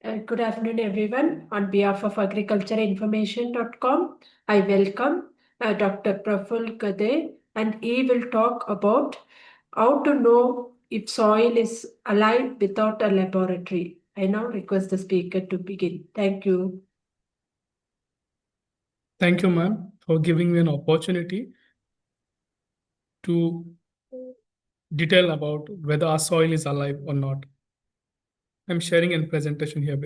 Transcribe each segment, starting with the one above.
Good afternoon, everyone. On behalf of agricultureinformation.com, I welcome Dr. Prafull Gadge, and he will talk about how to know if soil is alive without a laboratory. I now request the speaker to begin. Thank you. Thank you, ma'am, for giving me an opportunity to detail about whether our soil is alive or not. I'm sharing a presentation here.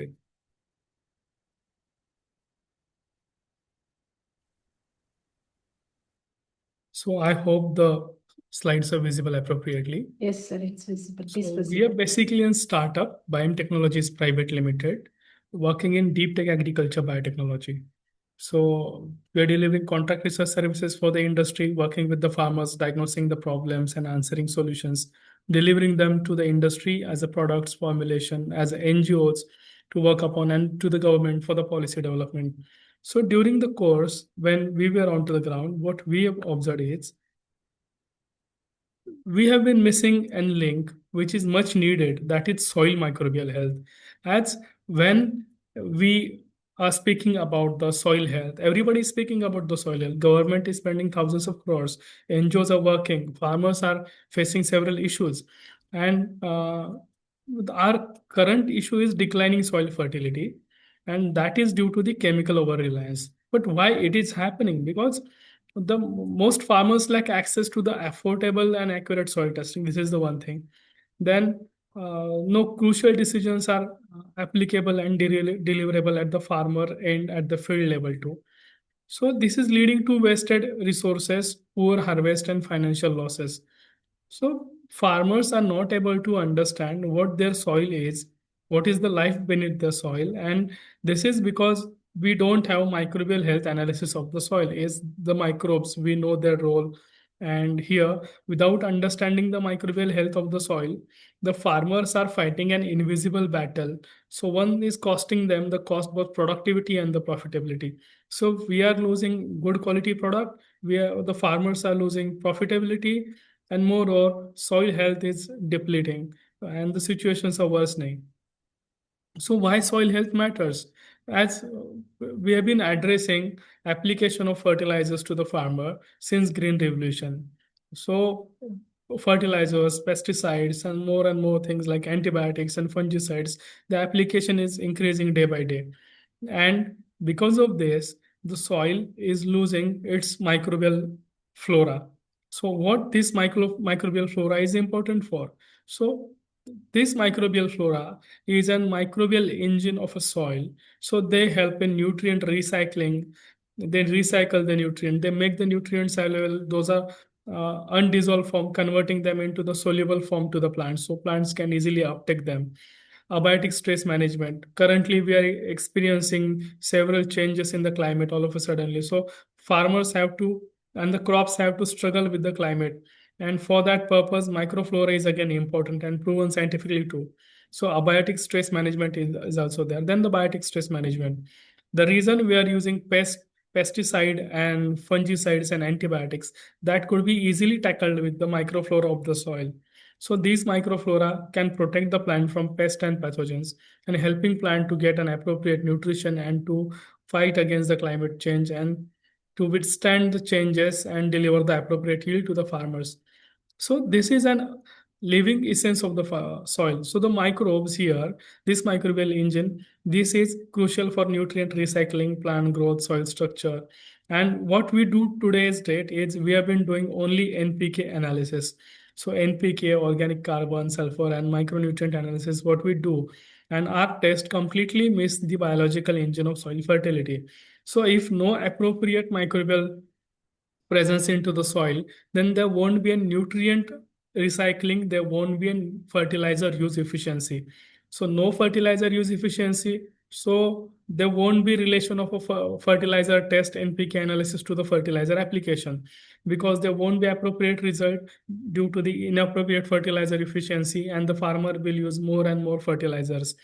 So I hope the slides are visible appropriately. Yes, sir, it's visible. Please So we proceed. are basically a startup, Biome Technologies Private Limited, working in deep tech agriculture biotechnology. So we are delivering contract research services for the industry, working with the farmers, diagnosing the problems and answering solutions, delivering them to the industry as a products formulation, as NGOs to work upon, and to the government for the policy development. So during the course, when we were onto the ground, what we have observed is we have been missing a link which is much needed, that is soil microbial health. As when we are speaking about the soil health, everybody is speaking about the soil health. Government is spending thousands of crores, NGOs are working, farmers are facing several issues, and our current issue is declining soil fertility, and that is due to the chemical over reliance. But why it is happening? Because the most farmers lack access to the affordable and accurate soil testing. This is the one thing. Then no crucial decisions are applicable and deliverable at the farmer and at the field level too. So this is leading to wasted resources, poor harvest, and financial losses. So farmers are not able to understand what their soil is, what is the life beneath the soil, and this is because we don't have microbial health analysis of the soil. Is the microbes, we know their role, and here, without understanding the microbial health of the soil, the farmers are fighting an invisible battle. So one is costing them the cost, both productivity and the profitability. So we are losing good quality product. The farmers are losing profitability, and moreover, soil health is depleting and the situations are worsening. So why soil health matters? As we have been addressing application of fertilizers to the farmer since Green Revolution. So fertilizers, pesticides, and more things like antibiotics and fungicides, the application is increasing day by day. And because of this, the soil is losing its microbial flora. So what this microbial flora is important for? So this microbial flora is a microbial engine of a soil. So they help in nutrient recycling. They recycle the nutrient. They make the nutrients available. Those are undissolved form, converting them into the soluble form to the plants. So plants can easily uptake them. Abiotic stress management. Currently, we are experiencing several changes in the climate all of a suddenly. So farmers have to, and the crops have to struggle with the climate. And for that purpose, microflora is again important and proven scientifically too. So abiotic stress management is also there. Then the biotic stress management. The reason we are using pesticide and fungicides and antibiotics, that could be easily tackled with the microflora of the soil. So these microflora can protect the plant from pests and pathogens and helping plant to get an appropriate nutrition and to fight against the climate change and to withstand the changes and deliver the appropriate yield to the farmers. So this is an living essence of the soil. So the microbes here, this microbial engine, this is crucial for nutrient recycling, plant growth, soil structure. And what we do today's date is we have been doing only NPK analysis. So NPK, organic carbon, sulfur, and micronutrient analysis, what we do. And our test completely miss the biological engine of soil fertility. So if no appropriate microbial presence into the soil, then there won't be a nutrient recycling, there won't be a fertilizer use efficiency. So no fertilizer use efficiency, so there won't be relation of a fertilizer test NPK analysis to the fertilizer application, because there won't be appropriate result due to the inappropriate fertilizer efficiency, and the farmer will use more and more fertilizers.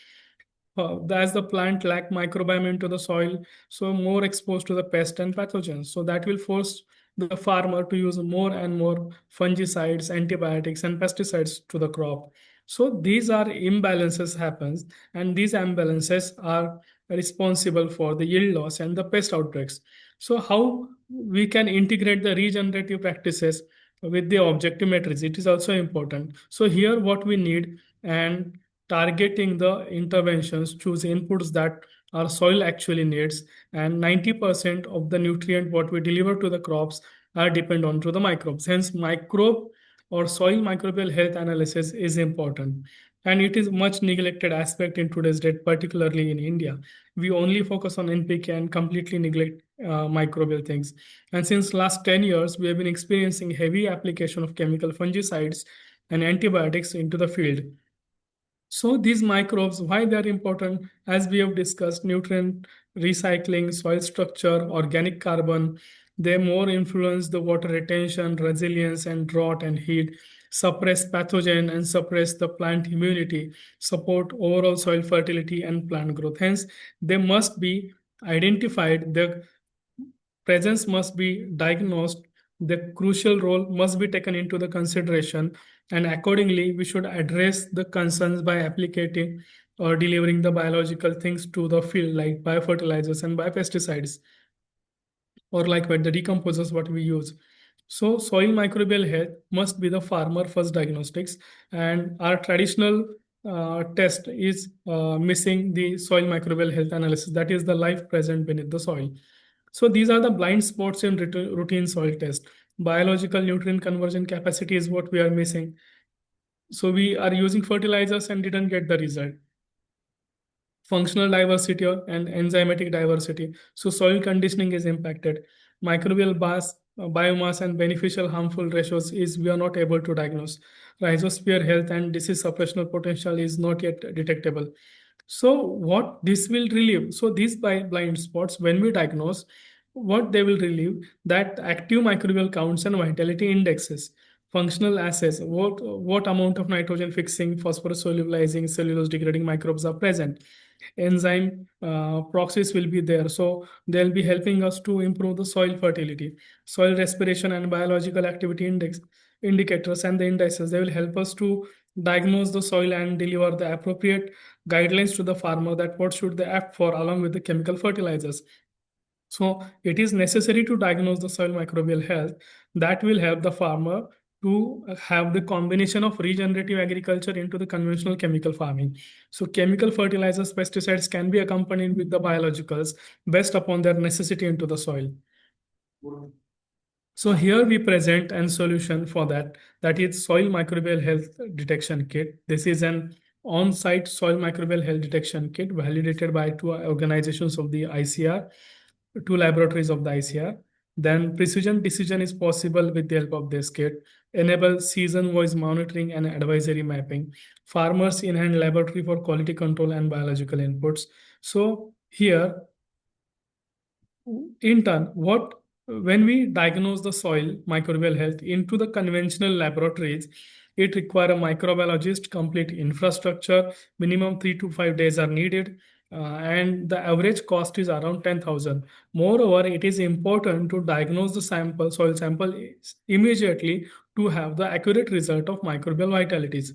As the plant lack microbiome into the soil, so more exposed to the pest and pathogens. So that will force the farmer to use more and more fungicides, antibiotics, and pesticides to the crop. So these are imbalances happens, and these imbalances are responsible for the yield loss and the pest outbreaks. So how we can integrate the regenerative practices with the objective metrics, it is also important. So here what we need, and targeting the interventions, choose inputs that our soil actually needs, and 90% of the nutrient what we deliver to the crops are depend on to the microbes. Hence microbe or soil microbial health analysis is important, and it is much neglected aspect in today's date, particularly in India. We only focus on NPK and completely neglect microbial things. And since last 10 years we have been experiencing heavy application of chemical fungicides and antibiotics into the field. So these microbes, why they are important, as we have discussed, nutrient recycling, soil structure, organic carbon, they more influence the water retention, resilience, and drought and heat, suppress pathogen and suppress the plant immunity, support overall soil fertility and plant growth. Hence, they must be identified. The presence must be diagnosed, the crucial role must be taken into the consideration, and accordingly we should address the concerns by applicating or delivering the biological things to the field like biofertilizers and biopesticides, or like what the decomposers what we use. So soil microbial health must be the farmer first diagnostics, and our traditional test is missing the soil microbial health analysis, that is the life present beneath the soil. So these are the blind spots in routine soil test. Biological nutrient conversion capacity is what we are missing. So we are using fertilizers and didn't get the result. Functional diversity and enzymatic diversity. So soil conditioning is impacted. Microbial biomass and beneficial harmful ratios is we are not able to diagnose. Rhizosphere health and disease suppressional potential is not yet detectable. So what this will relieve? So these blind spots, when we diagnose, what they will relieve, that active microbial counts and vitality indexes, functional assays, what amount of nitrogen fixing, phosphorus solubilizing, cellulose degrading microbes are present. Enzyme proxies will be there. So they'll be helping us to improve the soil fertility, soil respiration and biological activity index indicators and the indices. They will help us to diagnose the soil and deliver the appropriate guidelines to the farmer that what should they act for along with the chemical fertilizers. So it is necessary to diagnose the soil microbial health. That will help the farmer to have the combination of regenerative agriculture into the conventional chemical farming. So chemical fertilizers, pesticides can be accompanied with the biologicals based upon their necessity into the soil. So here we present a solution for that, that is soil microbial health detection kit. This is an on-site soil microbial health detection kit validated by two organizations of the ICR, two laboratories of the ICR. Then precision decision is possible with the help of this kit. Enable season-wise monitoring and advisory mapping. Farmers in-hand laboratory for quality control and biological inputs. So here, in turn, what when we diagnose the soil microbial health into the conventional laboratories, it require a microbiologist, complete infrastructure, minimum 3 to 5 days are needed, and the average cost is around 10,000. Moreover, it is important to diagnose the soil sample immediately to have the accurate result of microbial vitalities.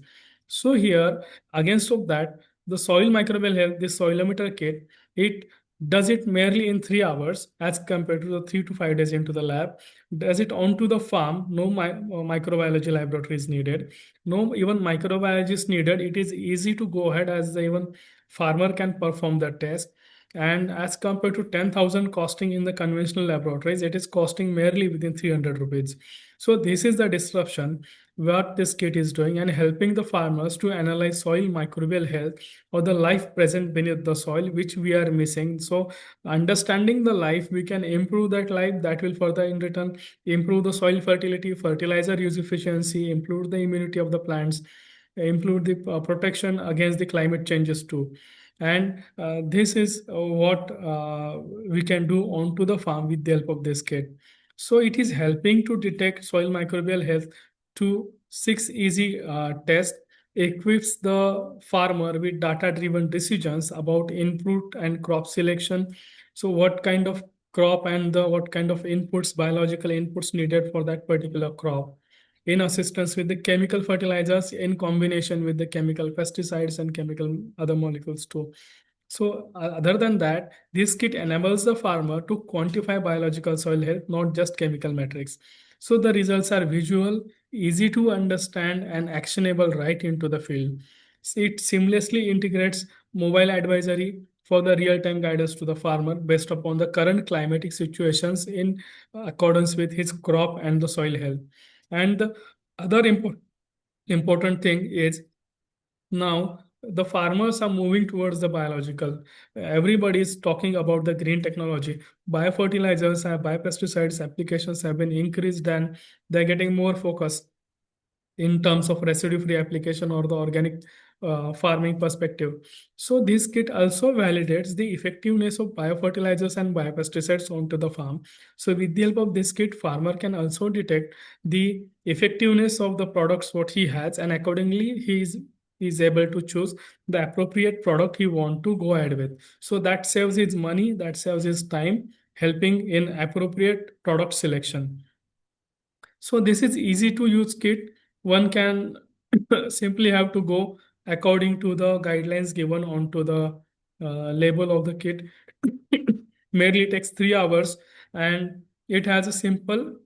So here, against of that, the soil microbial health, the soilometer kit, it does it merely in 3 hours as compared to the 3 to 5 days into the lab. Does it onto the farm? No microbiology laboratory is needed. No even microbiologist needed. It is easy to go ahead as the even farmer can perform the test. And as compared to 10,000 costing in the conventional laboratories, it is costing merely within 300 rupees. So this is the disruption what this kit is doing and helping the farmers to analyze soil microbial health or the life present beneath the soil, which we are missing. So understanding the life, we can improve that life. That will further in return improve the soil fertility, fertilizer use efficiency, improve the immunity of the plants, improve the protection against the climate changes too. And this is what we can do onto the farm with the help of this kit. So it is helping to detect soil microbial health to 6 easy tests, equips the farmer with data-driven decisions about input and crop selection. So what kind of crop and what kind of inputs, biological inputs needed for that particular crop. in assistance with the chemical fertilizers in combination with the chemical pesticides and chemical other molecules too. So, other than that, this kit enables the farmer to quantify biological soil health, not just chemical metrics. So, the results are visual, easy to understand, and actionable right into the field. It seamlessly integrates mobile advisory for the real-time guidance to the farmer based upon the current climatic situations in accordance with his crop and the soil health. And the other important thing is now the farmers are moving towards the biological. Everybody is talking about the green technology. Biofertilizers and biopesticides applications have been increased and they're getting more focus in terms of residue-free application or the organic farming perspective. So this kit also validates the effectiveness of biofertilizers and biopesticides onto the farm. So with the help of this kit, farmer can also detect the effectiveness of the products what he has, and accordingly he is able to choose the appropriate product he want to go ahead with. So that saves his money, that saves his time, helping in appropriate product selection. So this is easy to use kit. One can simply have to go according to the guidelines given onto the label of the kit. Merely takes 3 hours, and it has a simple,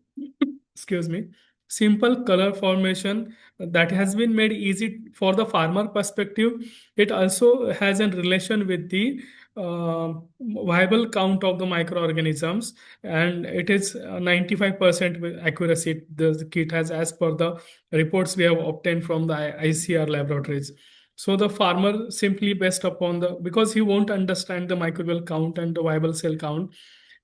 excuse me, simple color formation that has been made easy for the farmer perspective. It also has a relation with the viable count of the microorganisms, and it is 95% with accuracy the kit has, as per the reports we have obtained from the ICR laboratories. So the farmer simply based upon the, because he won't understand the microbial count and the viable cell count,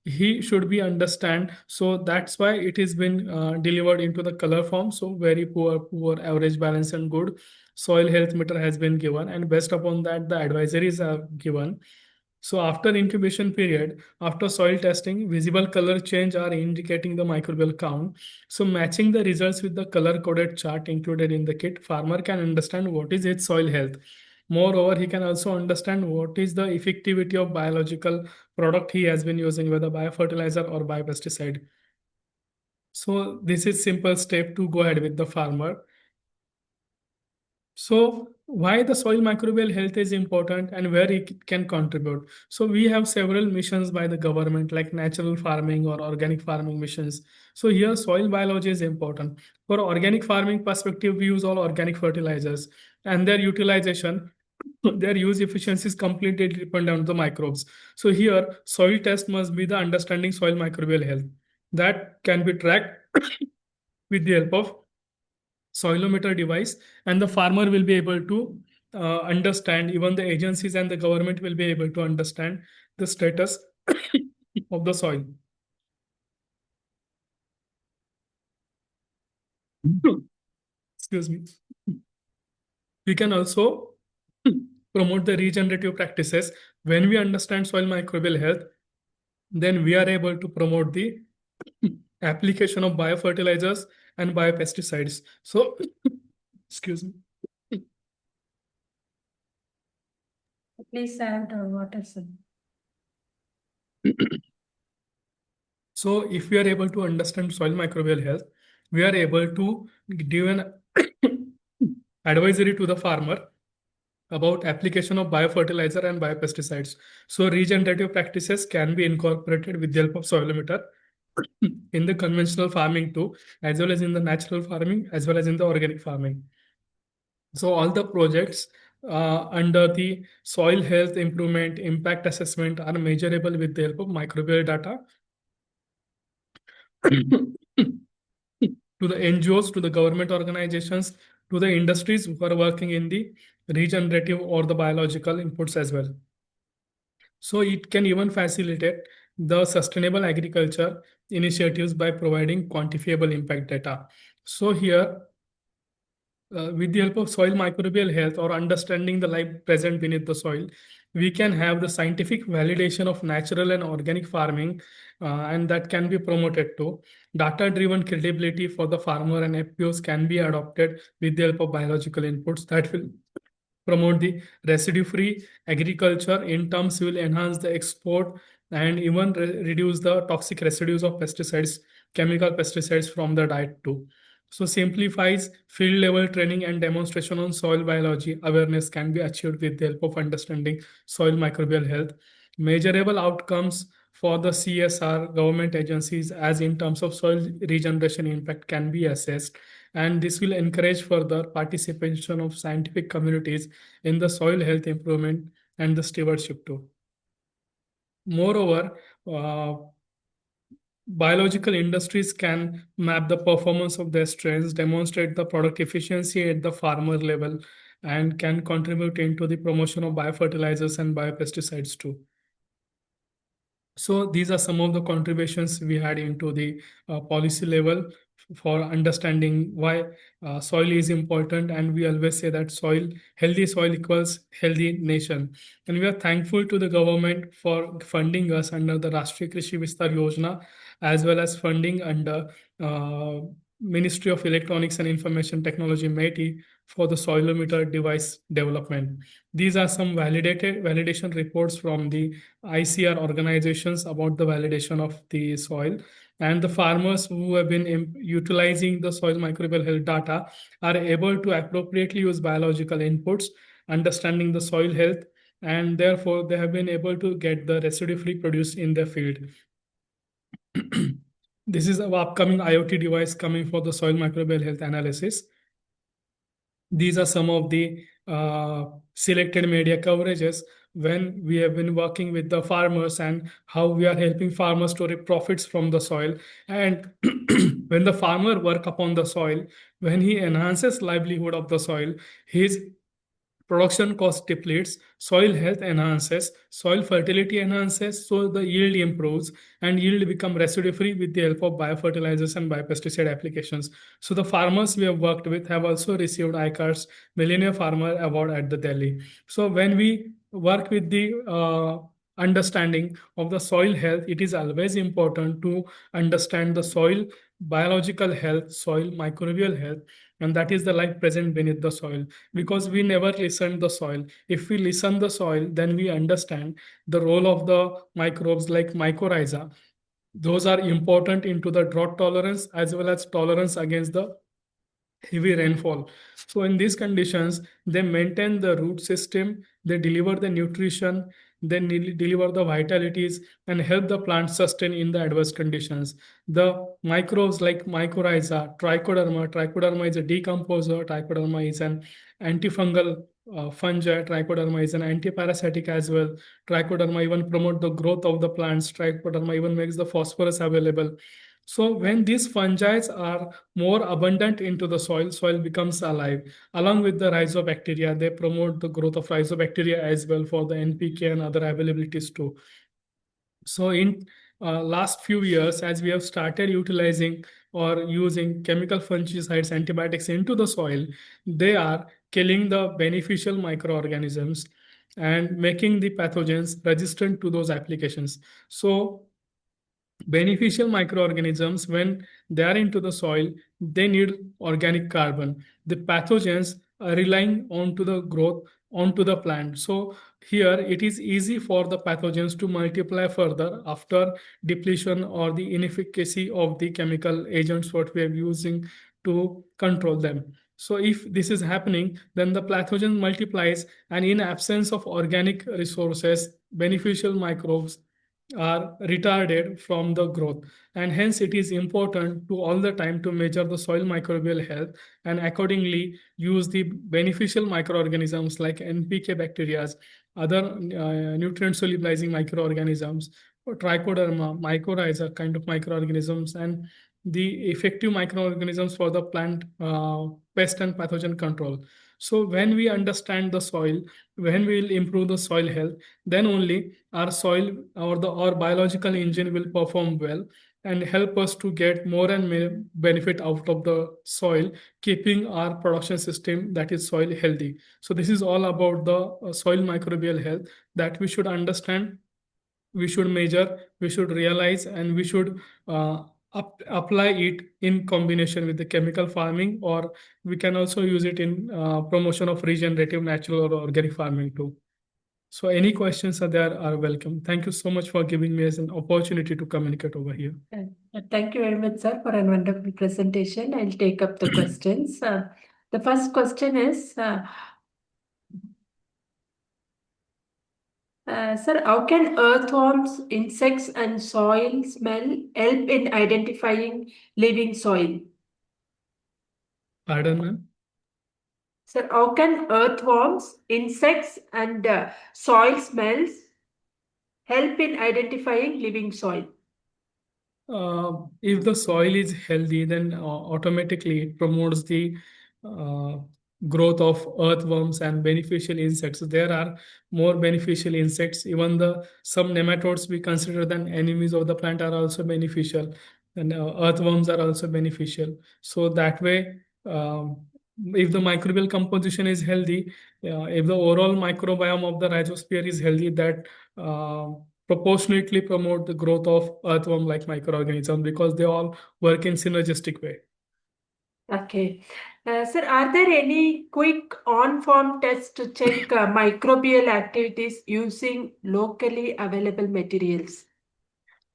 he should be understand. So that's why it has been delivered into the color form. So very poor, average, balance, and good. Soil health meter has been given, and based upon that, the advisories are given. So after incubation period, after soil testing, visible color change are indicating the microbial count. So matching the results with the color coded chart included in the kit, farmer can understand what is its soil health. Moreover, he can also understand what is the effectivity of biological product he has been using, whether biofertilizer or biopesticide. So this is simple step to go ahead with the farmer. So why the soil microbial health is important and where it can contribute. So we have several missions by the government like natural farming or organic farming missions. So here soil biology is important. For organic farming perspective, we use all organic fertilizers and their utilization, their use efficiency is completely dependent on the microbes. So here soil test must be the understanding soil microbial health that can be tracked with the help of soilometer device, and the farmer will be able to understand, even the agencies and the government will be able to understand the status of the soil. Excuse me. We can also promote the regenerative practices. When we understand soil microbial health, then we are able to promote the application of biofertilizers and biopesticides. So, excuse me. Please add water, sir. So if we are able to understand soil microbial health, we are able to give an advisory to the farmer about application of biofertilizer and biopesticides. So regenerative practices can be incorporated with the help of soilometer in the conventional farming too, as well as in the natural farming, as well as in the organic farming. So all the projects under the soil health improvement impact assessment are measurable with the help of microbial data to the NGOs, to the government organizations, to the industries who are working in the regenerative or the biological inputs as well. So it can even facilitate the sustainable agriculture initiatives by providing quantifiable impact data. So here, with the help of soil microbial health or understanding the life present beneath the soil, we can have the scientific validation of natural and organic farming, and that can be promoted too. Data-driven credibility for the farmer and FPOs can be adopted with the help of biological inputs that will promote the residue-free agriculture. In terms, will enhance the export and even reduce the toxic residues of pesticides, chemical pesticides from the diet too. So simplifies field level training and demonstration on soil biology awareness can be achieved with the help of understanding soil microbial health. Measurable outcomes for the CSR government agencies as in terms of soil regeneration impact can be assessed, and this will encourage further participation of scientific communities in the soil health improvement and the stewardship too. Moreover, biological industries can map the performance of their strains, demonstrate the product efficiency at the farmer level, and can contribute into the promotion of biofertilizers and biopesticides too. So these are some of the contributions we had into the policy level for understanding why soil is important. And we always say that healthy soil equals healthy nation. And we are thankful to the government for funding us under the Rashtriya Krishi Vistar Yojana, as well as funding under uh, Ministry of Electronics and Information Technology METI for the soilometer device development. These are some validation reports from the ICR organizations about the validation of the soil. And the farmers who have been utilizing the soil microbial health data are able to appropriately use biological inputs, understanding the soil health, and therefore they have been able to get the residue-free produce in their field. This is our upcoming IoT device coming for the soil microbial health analysis. These are some of the selected media coverages when we have been working with the farmers and how we are helping farmers to reap profits from the soil. And when the farmer work upon the soil, when he enhances livelihood of the soil, his production cost depletes, soil health enhances, soil fertility enhances, so the yield improves, and yield become residue free with the help of biofertilizers and biopesticide applications. So the farmers we have worked with have also received ICAR's Millennium Farmer Award at the Delhi. So when we work with the understanding of the soil health, it is always important to understand the soil biological health, soil microbial health, and that is the life present beneath the soil, because we never listen the soil. If we listen the soil, then we understand the role of the microbes like mycorrhiza. Those are important into the drought tolerance as well as tolerance against the heavy rainfall. So in these conditions, they maintain the root system, they deliver the nutrition, they deliver the vitalities and help the plant sustain in the adverse conditions. The microbes like mycorrhiza, trichoderma is a decomposer, trichoderma is an antifungal fungi, trichoderma is an antiparasitic as well. Trichoderma even promote the growth of the plants, trichoderma even makes the phosphorus available. So when these fungi are more abundant into the soil, soil becomes alive. Along with the rhizobacteria, they promote the growth of rhizobacteria as well for the NPK and other availabilities too. So in last few years, as we have started utilizing or using chemical fungicides, antibiotics into the soil, they are killing the beneficial microorganisms and making the pathogens resistant to those applications. So beneficial microorganisms, when they are into the soil, they need organic carbon. The pathogens are relying onto the growth onto the plant. So here it is easy for the pathogens to multiply further after depletion or the inefficacy of the chemical agents what we are using to control them. So if this is happening, then the pathogen multiplies, and in absence of organic resources, beneficial microbes are retarded from the growth, and hence it is important to all the time to measure the soil microbial health and accordingly use the beneficial microorganisms like NPK bacteria, other nutrient solubilizing microorganisms, or trichoderma mycorrhiza kind of microorganisms, and the effective microorganisms for the plant pest and pathogen control. So when we understand the soil, when we will improve the soil health, then only our soil or our biological engine will perform well and help us to get more and more benefit out of the soil, keeping our production system, that is soil, healthy. So this is all about the soil microbial health that we should understand, we should measure, we should realize, and we should apply it in combination with the chemical farming, or we can also use it in promotion of regenerative, natural, or organic farming too. So any questions are there are welcome. Thank you so much for giving me as an opportunity to communicate over here. Thank you very much, sir, for a wonderful presentation. I'll take up the questions. The first question is, sir, how can earthworms, insects, and soil smell help in identifying living soil? Pardon, ma'am? Sir, how can earthworms, insects, and soil smells help in identifying living soil? If the soil is healthy, then automatically it promotes the uh, growth of earthworms and beneficial insects. There are more beneficial insects. Even the some nematodes we consider them enemies of the plant are also beneficial, and earthworms are also beneficial. So that way, if the microbial composition is healthy, if the overall microbiome of the rhizosphere is healthy, that uh, proportionately promote the growth of earthworm like microorganisms because they all work in synergistic way. Okay. Sir, are there any quick on-farm tests to check microbial activities using locally available materials?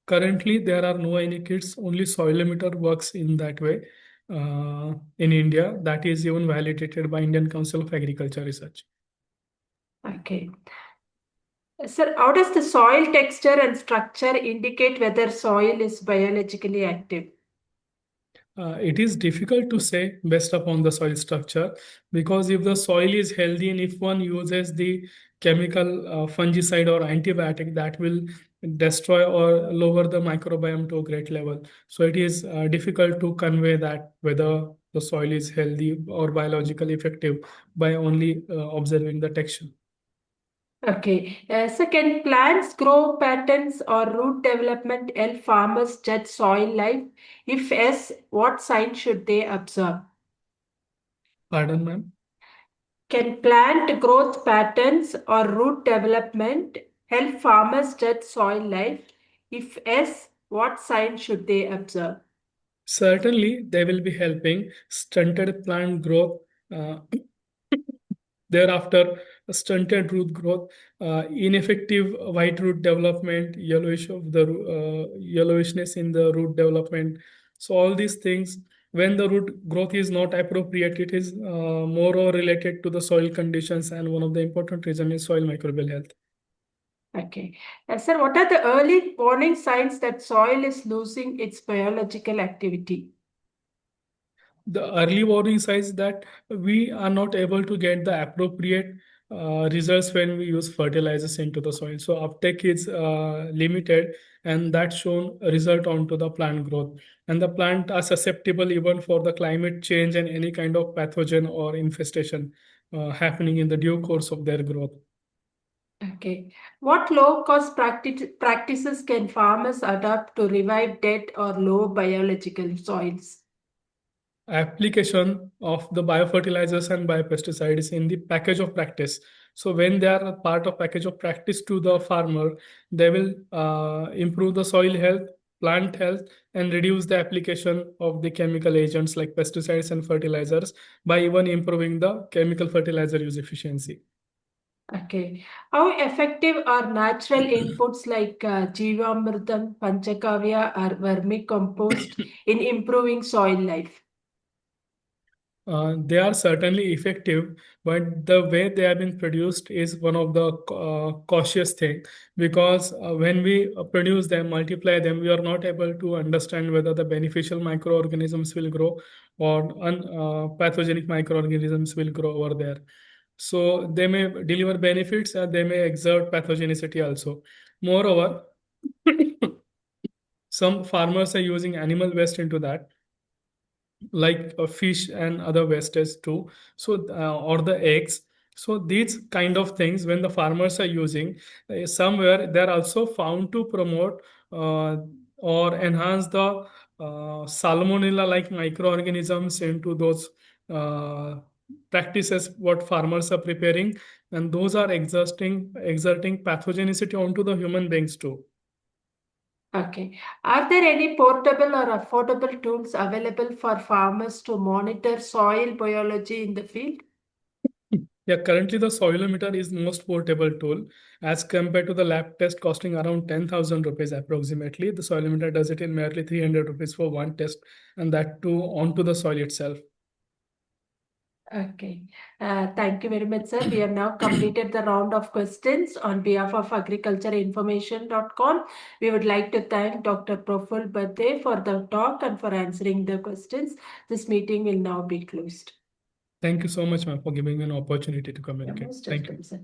Currently, there are no any kits. Only soil emitter works in that way in India. That is even validated by Indian Council of Agriculture Research. Okay. Sir, how does the soil texture and structure indicate whether soil is biologically active? It is difficult to say based upon the soil structure because if the soil is healthy and if one uses the chemical fungicide or antibiotic, that will destroy or lower the microbiome to a great level. So it is difficult to convey that whether the soil is healthy or biologically effective by only observing the texture. Okay. So, can plants grow patterns or root development help farmers judge soil life? If yes, what signs should they observe? Pardon, ma'am? Can plant growth patterns or root development help farmers judge soil life? If yes, what signs should they observe? Certainly, they will be helping stunted plant growth. Uh, Thereafter, stunted root growth, ineffective white root development, yellowishness in the root development. So all these things, when the root growth is not appropriate, it is more or related to the soil conditions, and one of the important reason is soil microbial health. Okay. Sir, what are the early warning signs that soil is losing its biological activity? The early warning signs that we are not able to get the appropriate results when we use fertilizers into the soil. So uptake is limited, and that shown a result onto the plant growth. And the plant are susceptible even for the climate change and any kind of pathogen or infestation happening in the due course of their growth. Okay. What low-cost practices can farmers adopt to revive dead or low biological soils? Application of the biofertilizers and biopesticides in the package of practice. So when they are a part of package of practice to the farmer, they will improve the soil health, plant health, and reduce the application of the chemical agents like pesticides and fertilizers by even improving the chemical fertilizer use efficiency. Okay. How effective are natural inputs like Jivamritam, Panchakavya, or vermicompost in improving soil life? They are certainly effective, but the way they have been produced is one of the cautious thing because when we produce them, multiply them, we are not able to understand whether the beneficial microorganisms will grow or pathogenic microorganisms will grow over there. So they may deliver benefits and they may exert pathogenicity also. Moreover, some farmers are using animal waste into that like fish and other wastes too, so or the eggs. So these kind of things when the farmers are using, somewhere they're also found to promote uh, or enhance the salmonella like microorganisms into those uh, practices what farmers are preparing, and those are exerting pathogenicity onto the human beings too. Okay. Are there any portable or affordable tools available for farmers to monitor soil biology in the field? Yeah, currently the soilometer is most portable tool as compared to the lab test costing around 10,000 rupees approximately. The soilometer does it in merely 300 rupees for one test, and that too onto the soil itself. Okay. Thank you very much, sir. We have now completed the round of questions on behalf of agricultureinformation.com. We would like to thank Dr. Prafull Gadge for the talk and for answering the questions. This meeting will now be closed. Thank you so much, ma'am, for giving me an opportunity to You're communicate. most Thank you. welcome, sir.